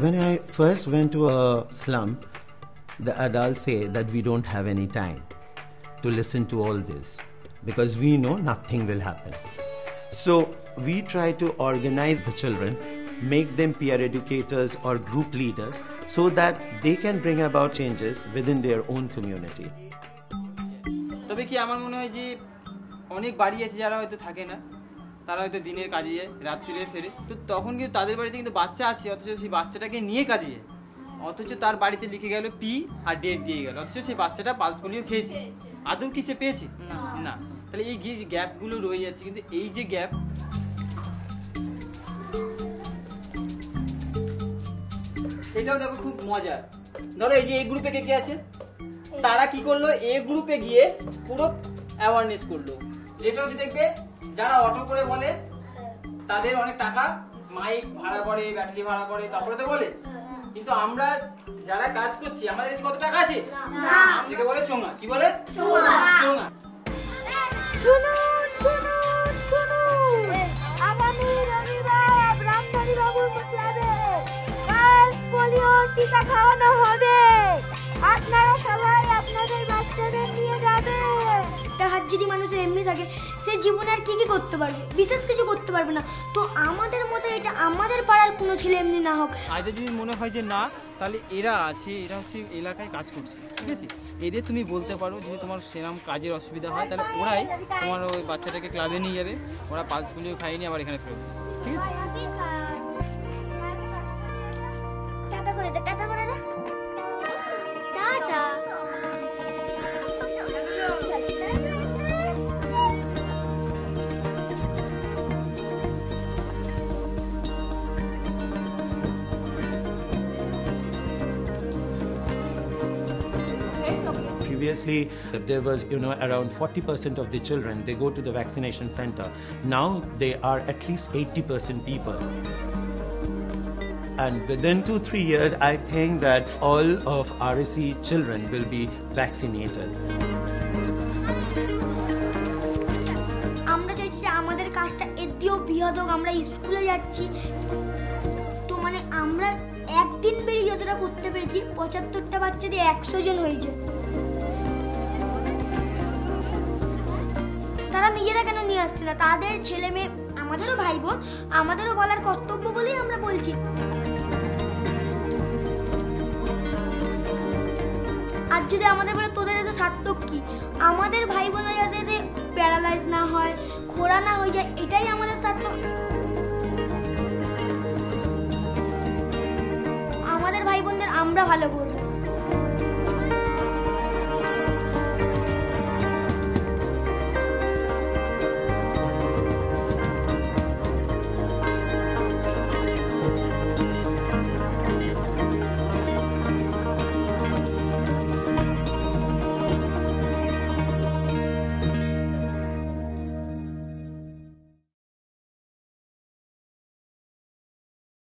when I first went to a slum, the adults say that we don't have any time to listen to all this because we know nothing will happen. So we try to organize the children, make them peer educators or group leaders so that they can bring about changes within their own community. তবে কি আমার মনে হয় যে অনেক বাড়ি আছে যারা হয়তো থাকে না, তারা হয়তো দিনের কাজে যায়, রাত্রিরে ফেরে, তো তখন কিন্তু তাদের বাড়িতে কিন্তু বাচ্চা আছে, অথচ সেই বাচ্চাটাকে নিয়ে কাজে যায়, অথচ তার বাড়িতে লিখে গেল পি আর ডেট দিয়ে গেল, অথচ সেই বাচ্চাটা পালস পোলিও খেয়েছে, আদৌ কি সে পেয়েছে না। তাহলে এই যে গ্যাপগুলো রয়ে যাচ্ছে, কিন্তু এই যে গ্যাপ, এটাও দেখো খুব মজার। ধরো এই যে এই গ্রুপে কে কে আছে, তারা কি করলো, এ গ্রুপে গিয়ে পুরো অ্যাওয়ারনেস করলো, যেটা হচ্ছে দেখবে যারা অটো করে বলে তাদের অনেক টাকা মাইক ভাড়া করে, ব্যাটারি ভাড়া করে, তারপরে তো বলে, কিন্তু আমরা যারা কাজ করছি আমাদের কাছে কত টাকা আছে? আমাদেরকে বলে চোঙা। কি বলে? চোঙা। আগামী রবিবার ব্রাহ্মণী বাবুর ক্লাবে পালস পোলিও টিকা খাওয়ানো হবে, আপনারা সবাই আপনাদের বাচ্চাদের নিয়ে যাবেন। একটা হাত যদি মানুষের এমনি থাকে, সে জীবনে আর কি করতে পারবে? বিশেষ কিছু করতে পারবে না। তো আমাদের মতো এটা আমাদের পাড়ার কোনো ছেলে এমনি না হোক, আজ যদি মনে হয় যে না, তাহলে এরা আছে, এরা হচ্ছে এলাকায় কাজ করছে, ঠিক আছে, এদের তুমি বলতে পারো যদি তোমার সেরকম কাজের অসুবিধা হয়, তাহলে ওরাই তোমার ওই বাচ্চাটাকে ক্লাবে নিয়ে যাবে, ওরা পালস পোলিও খাইয়ে নিয়ে আবার এখানে ফেরত, ঠিক আছে? টাটা করে দে, টাটা করে দে, tata. Previously, there was, around 40% of the children, they go to the vaccination center. Now, they are at least 80% people. And within 2-3 years, I think that all of RSC children will be vaccinated. আমরা চাইছি যে আমাদের কাজটা এর দিয়েও বৃহৎ হোক। আমরা স্কুলে যাচ্ছি, তো মানে আমরা একদিন বেরিয়ে যতটা করতে পেরেছি, 75টা বাচ্চা দিয়ে 100 জন হয়েছে। তারা নিজেরা কেন নিয়ে আসছে না? তাদের ছেলে মেয়ে, আমাদেরও ভাই বোন, আমাদেরও বলার কর্তব্য বলেই আমরা বলছি। আর যদি আমাদের বলে তোদের এতে সার্থক কি, আমাদের ভাই বোনরা যাতে প্যারালাইজ না হয়, খোড়া না হয়ে যায়, এটাই আমাদের সার্থক। আমাদের ভাই বোনদের আমরা ভালো করব।